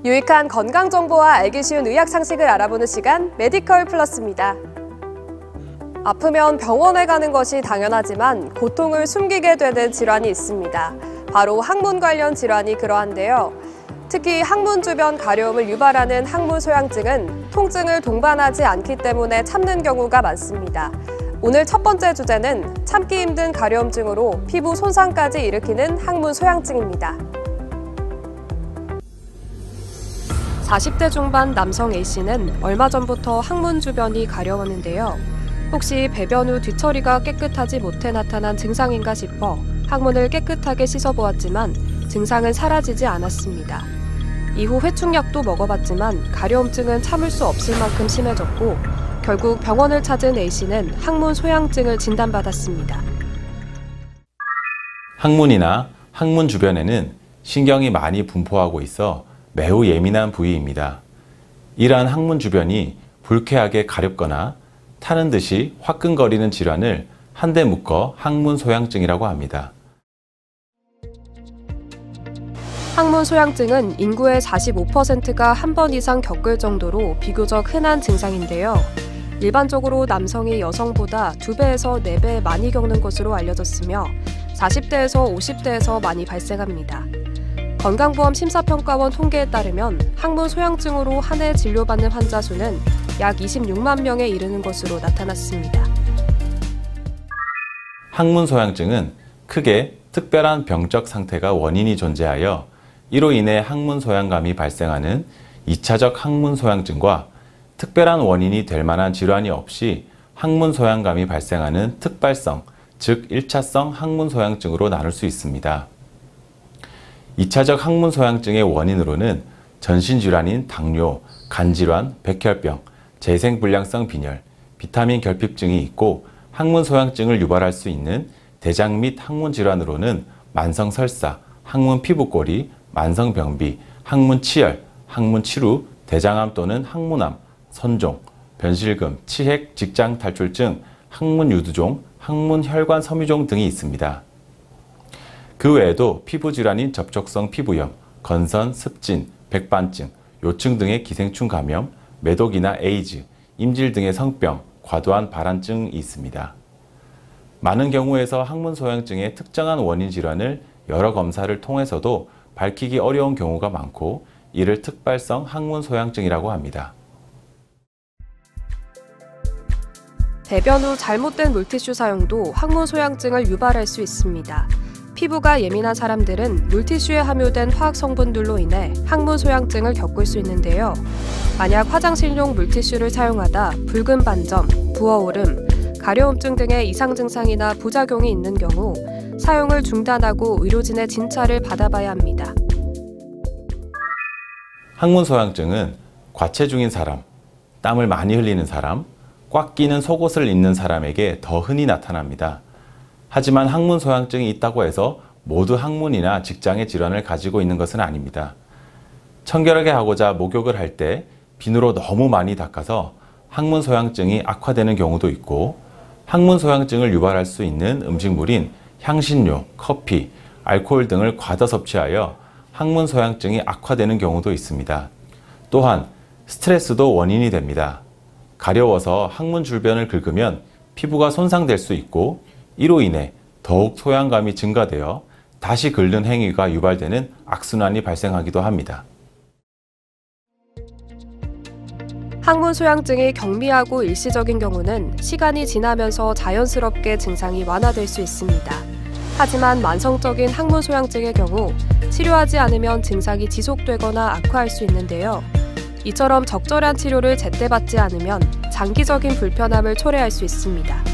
유익한 건강정보와 알기 쉬운 의학 상식을 알아보는 시간 메디컬 플러스입니다. 아프면 병원에 가는 것이 당연하지만 고통을 숨기게 되는 질환이 있습니다. 바로 항문 관련 질환이 그러한데요. 특히 항문 주변 가려움을 유발하는 항문 소양증은 통증을 동반하지 않기 때문에 참는 경우가 많습니다. 오늘 첫 번째 주제는 참기 힘든 가려움증으로 피부 손상까지 일으키는 항문 소양증입니다. 40대 중반 남성 A씨는 얼마 전부터 항문 주변이 가려웠는데요. 혹시 배변 후 뒤처리가 깨끗하지 못해 나타난 증상인가 싶어 항문을 깨끗하게 씻어보았지만 증상은 사라지지 않았습니다. 이후 회충약도 먹어봤지만 가려움증은 참을 수 없을 만큼 심해졌고 결국 병원을 찾은 A씨는 항문 소양증을 진단받았습니다. 항문이나 항문 주변에는 신경이 많이 분포하고 있어 매우 예민한 부위입니다. 이러한 항문 주변이 불쾌하게 가렵거나 타는 듯이 화끈거리는 질환을 한데 묶어 항문 소양증이라고 합니다. 항문 소양증은 인구의 45%가 한 번 이상 겪을 정도로 비교적 흔한 증상인데요. 일반적으로 남성이 여성보다 2배에서 4배 많이 겪는 것으로 알려졌으며 40대에서 50대에서 많이 발생합니다. 건강보험 심사평가원 통계에 따르면 항문 소양증으로 한 해 진료받는 환자 수는 약 26만 명에 이르는 것으로 나타났습니다. 항문 소양증은 크게 특별한 병적 상태가 원인이 존재하여 이로 인해 항문 소양감이 발생하는 2차적 항문 소양증과 특별한 원인이 될 만한 질환이 없이 항문 소양감이 발생하는 특발성, 즉 1차성 항문 소양증으로 나눌 수 있습니다. 2차적 항문 소양증의 원인으로는 전신질환인 당뇨, 간질환, 백혈병, 재생불량성 빈혈, 비타민 결핍증이 있고 항문 소양증을 유발할 수 있는 대장 및 항문 질환으로는 만성 설사, 항문 피부꼬리, 만성 병비, 항문 치열, 항문 치루, 대장암 또는 항문암, 선종, 변실금, 치핵, 직장 탈출증, 항문 유두종, 항문 혈관 섬유종 등이 있습니다. 그 외에도 피부질환인 접촉성 피부염, 건선, 습진, 백반증, 요충 등의 기생충 감염, 매독이나 에이즈, 임질 등의 성병, 과도한 발한증이 있습니다. 많은 경우에서 항문 소양증의 특정한 원인 질환을 여러 검사를 통해서도 밝히기 어려운 경우가 많고 이를 특발성 항문 소양증이라고 합니다. 배변 후 잘못된 물티슈 사용도 항문 소양증을 유발할 수 있습니다. 피부가 예민한 사람들은 물티슈에 함유된 화학 성분들로 인해 항문 소양증을 겪을 수 있는데요. 만약 화장실용 물티슈를 사용하다 붉은 반점, 부어오름, 가려움증 등의 이상 증상이나 부작용이 있는 경우 사용을 중단하고 의료진의 진찰을 받아봐야 합니다. 항문 소양증은 과체중인 사람, 땀을 많이 흘리는 사람, 꽉 끼는 속옷을 입는 사람에게 더 흔히 나타납니다. 하지만 항문 소양증이 있다고 해서 모두 항문이나 직장의 질환을 가지고 있는 것은 아닙니다. 청결하게 하고자 목욕을 할 때 비누로 너무 많이 닦아서 항문 소양증이 악화되는 경우도 있고 항문 소양증을 유발할 수 있는 음식물인 향신료, 커피, 알코올 등을 과다 섭취하여 항문 소양증이 악화되는 경우도 있습니다. 또한 스트레스도 원인이 됩니다. 가려워서 항문 주변을 긁으면 피부가 손상될 수 있고 이로 인해 더욱 소양감이 증가되어 다시 긁는 행위가 유발되는 악순환이 발생하기도 합니다. 항문 소양증이 경미하고 일시적인 경우는 시간이 지나면서 자연스럽게 증상이 완화될 수 있습니다. 하지만 만성적인 항문 소양증의 경우 치료하지 않으면 증상이 지속되거나 악화할 수 있는데요. 이처럼 적절한 치료를 제때 받지 않으면 장기적인 불편함을 초래할 수 있습니다.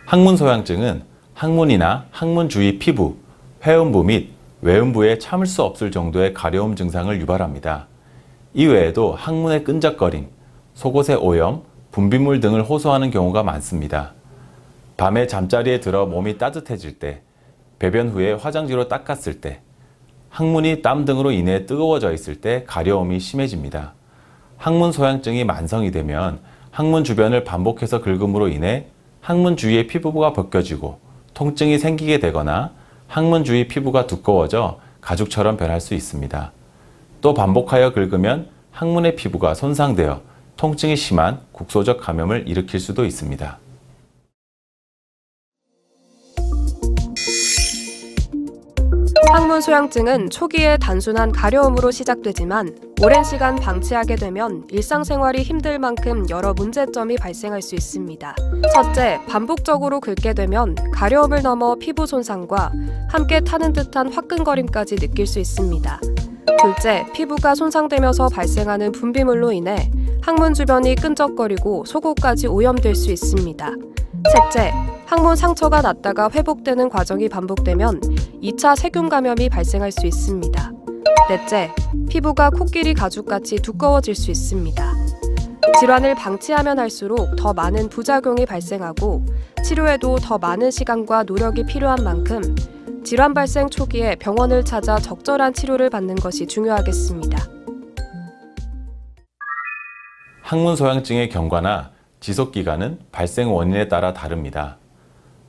항문 소양증은 항문이나 항문 주위 피부, 회음부 및 외음부에 참을 수 없을 정도의 가려움 증상을 유발합니다. 이외에도 항문의 끈적거림, 속옷의 오염, 분비물 등을 호소하는 경우가 많습니다. 밤에 잠자리에 들어 몸이 따뜻해질 때, 배변 후에 화장지로 닦았을 때, 항문이 땀 등으로 인해 뜨거워져 있을 때 가려움이 심해집니다. 항문 소양증이 만성이 되면 항문 주변을 반복해서 긁음으로 인해 항문 주위의 피부가 벗겨지고 통증이 생기게 되거나 항문 주위 피부가 두꺼워져 가죽처럼 변할 수 있습니다. 또 반복하여 긁으면 항문의 피부가 손상되어 통증이 심한 국소적 감염을 일으킬 수도 있습니다. 항문 소양증은 초기에 단순한 가려움으로 시작되지만 오랜 시간 방치하게 되면 일상생활이 힘들 만큼 여러 문제점이 발생할 수 있습니다. 첫째, 반복적으로 긁게 되면 가려움을 넘어 피부 손상과 함께 타는 듯한 화끈거림까지 느낄 수 있습니다. 둘째, 피부가 손상되면서 발생하는 분비물로 인해 항문 주변이 끈적거리고 속옷까지 오염될 수 있습니다. 셋째, 항문 상처가 났다가 회복되는 과정이 반복되면 2차 세균 감염이 발생할 수 있습니다. 넷째, 피부가 코끼리 가죽같이 두꺼워질 수 있습니다. 질환을 방치하면 할수록 더 많은 부작용이 발생하고 치료에도 더 많은 시간과 노력이 필요한 만큼 질환 발생 초기에 병원을 찾아 적절한 치료를 받는 것이 중요하겠습니다. 항문 소양증의 경과나 지속 기간은 발생 원인에 따라 다릅니다.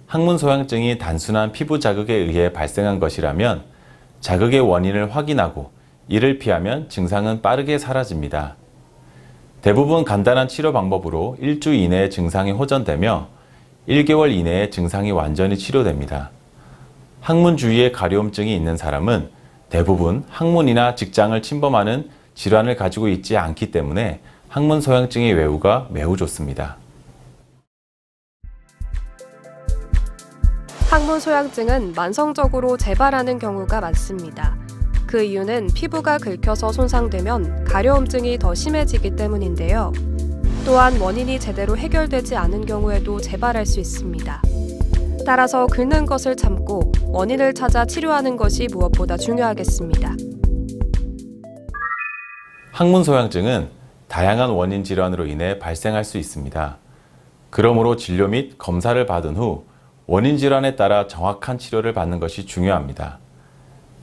항문 소양증이 단순한 피부 자극에 의해 발생한 것이라면 자극의 원인을 확인하고 이를 피하면 증상은 빠르게 사라집니다. 대부분 간단한 치료 방법으로 일주 이내에 증상이 호전되며 1개월 이내에 증상이 완전히 치료됩니다. 항문 주위에 가려움증이 있는 사람은 대부분 항문이나 직장을 침범하는 질환을 가지고 있지 않기 때문에 항문 소양증의 외우가 매우 좋습니다. 항문 소양증은 만성적으로 재발하는 경우가 많습니다. 그 이유는 피부가 긁혀서 손상되면 가려움증이 더 심해지기 때문인데요. 또한 원인이 제대로 해결되지 않은 경우에도 재발할 수 있습니다. 따라서 긁는 것을 참고 원인을 찾아 치료하는 것이 무엇보다 중요하겠습니다. 항문 소양증은 다양한 원인 질환으로 인해 발생할 수 있습니다. 그러므로 진료 및 검사를 받은 후 원인 질환에 따라 정확한 치료를 받는 것이 중요합니다.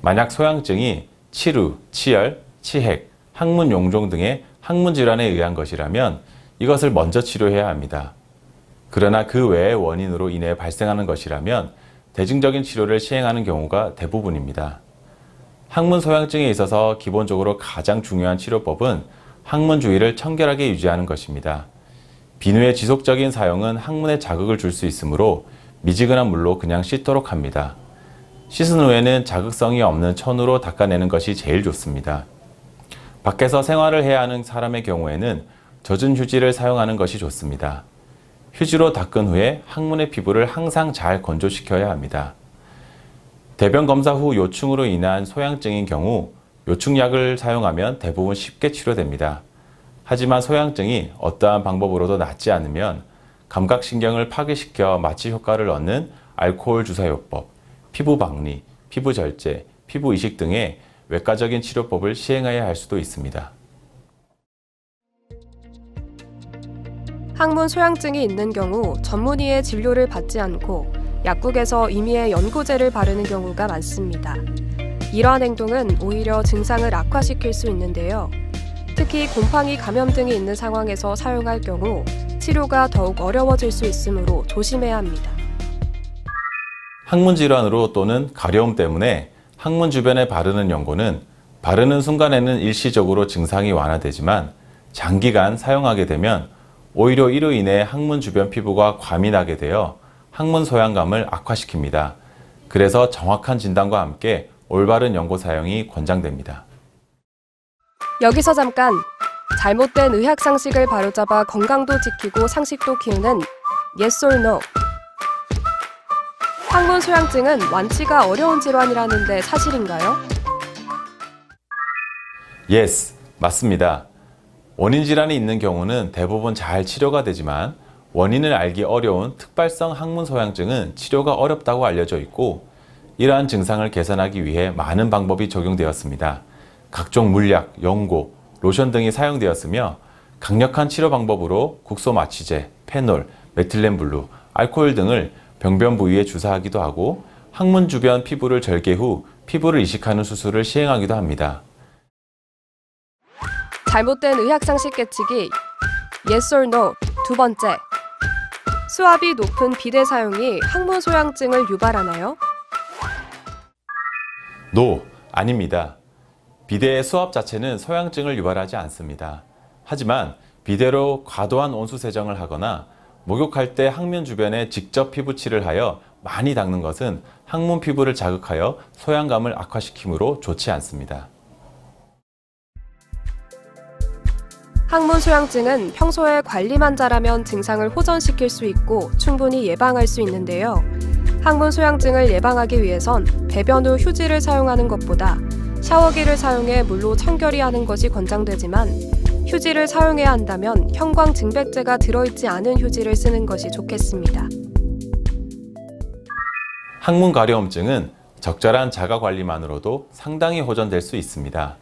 만약 소양증이 치루, 치열, 치핵, 항문 용종 등의 항문 질환에 의한 것이라면 이것을 먼저 치료해야 합니다. 그러나 그 외의 원인으로 인해 발생하는 것이라면 대증적인 치료를 시행하는 경우가 대부분입니다. 항문 소양증에 있어서 기본적으로 가장 중요한 치료법은 항문 주위를 청결하게 유지하는 것입니다. 비누의 지속적인 사용은 항문에 자극을 줄 수 있으므로 미지근한 물로 그냥 씻도록 합니다. 씻은 후에는 자극성이 없는 천으로 닦아내는 것이 제일 좋습니다. 밖에서 생활을 해야 하는 사람의 경우에는 젖은 휴지를 사용하는 것이 좋습니다. 휴지로 닦은 후에 항문의 피부를 항상 잘 건조시켜야 합니다. 대변 검사 후 요충으로 인한 소양증인 경우 요충약을 사용하면 대부분 쉽게 치료됩니다. 하지만 소양증이 어떠한 방법으로도 낫지 않으면 감각신경을 파괴시켜 마취 효과를 얻는 알코올 주사요법, 피부 박리, 피부 절제, 피부 이식 등의 외과적인 치료법을 시행해야 할 수도 있습니다. 항문 소양증이 있는 경우 전문의의 진료를 받지 않고 약국에서 임의의 연고제를 바르는 경우가 많습니다. 이러한 행동은 오히려 증상을 악화시킬 수 있는데요. 특히 곰팡이 감염 등이 있는 상황에서 사용할 경우 치료가 더욱 어려워질 수 있으므로 조심해야 합니다. 항문 질환으로 또는 가려움 때문에 항문 주변에 바르는 연고는 바르는 순간에는 일시적으로 증상이 완화되지만 장기간 사용하게 되면 오히려 이로 인해 항문 주변 피부가 과민하게 되어 항문 소양감을 악화시킵니다. 그래서 정확한 진단과 함께 올바른 연고 사용이 권장됩니다. 여기서 잠깐! 잘못된 의학 상식을 바로잡아 건강도 지키고 상식도 키우는 Yes or No. 항문 소양증은 완치가 어려운 질환이라는데 사실인가요? Yes, 맞습니다. 원인 질환이 있는 경우는 대부분 잘 치료가 되지만 원인을 알기 어려운 특발성 항문 소양증은 치료가 어렵다고 알려져 있고 이러한 증상을 개선하기 위해 많은 방법이 적용되었습니다. 각종 물약, 연고, 로션 등이 사용되었으며 강력한 치료 방법으로 국소 마취제, 페놀, 메틸렌블루, 알코올 등을 병변 부위에 주사하기도 하고 항문 주변 피부를 절개 후 피부를 이식하는 수술을 시행하기도 합니다. 잘못된 의학 상식 깨치기 Yes or No. 두 번째, 수압이 높은 비데 사용이 항문 소양증을 유발하나요? No, 아닙니다. 비대의 수압 자체는 소양증을 유발하지 않습니다. 하지만 비대로 과도한 온수 세정을 하거나 목욕할 때 항문 주변에 직접 피부칠을 하여 많이 닦는 것은 항문 피부를 자극하여 소양감을 악화시키므로 좋지 않습니다. 항문 소양증은 평소에 관리만 잘하면 증상을 호전시킬 수 있고 충분히 예방할 수 있는데요. 항문 소양증을 예방하기 위해선 배변 후 휴지를 사용하는 것보다 샤워기를 사용해 물로 청결히하는 것이 권장되지만 휴지를 사용해야 한다면 형광증백제가 들어있지 않은 휴지를 쓰는 것이 좋겠습니다. 항문 가려움증은 적절한 자가 관리만으로도 상당히 호전될 수 있습니다.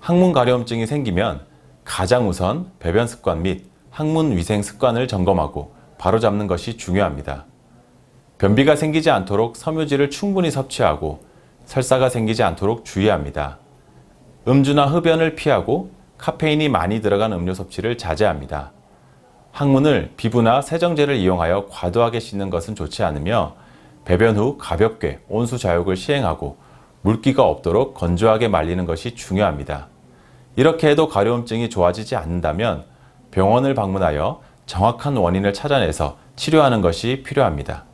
항문 가려움증이 생기면 가장 우선 배변 습관 및 항문 위생 습관을 점검하고 바로잡는 것이 중요합니다. 변비가 생기지 않도록 섬유질을 충분히 섭취하고 설사가 생기지 않도록 주의합니다. 음주나 흡연을 피하고 카페인이 많이 들어간 음료 섭취를 자제합니다. 항문을 비부나 세정제를 이용하여 과도하게 씻는 것은 좋지 않으며 배변 후 가볍게 온수 자욕을 시행하고 물기가 없도록 건조하게 말리는 것이 중요합니다. 이렇게 해도 가려움증이 좋아지지 않는다면 병원을 방문하여 정확한 원인을 찾아내서 치료하는 것이 필요합니다.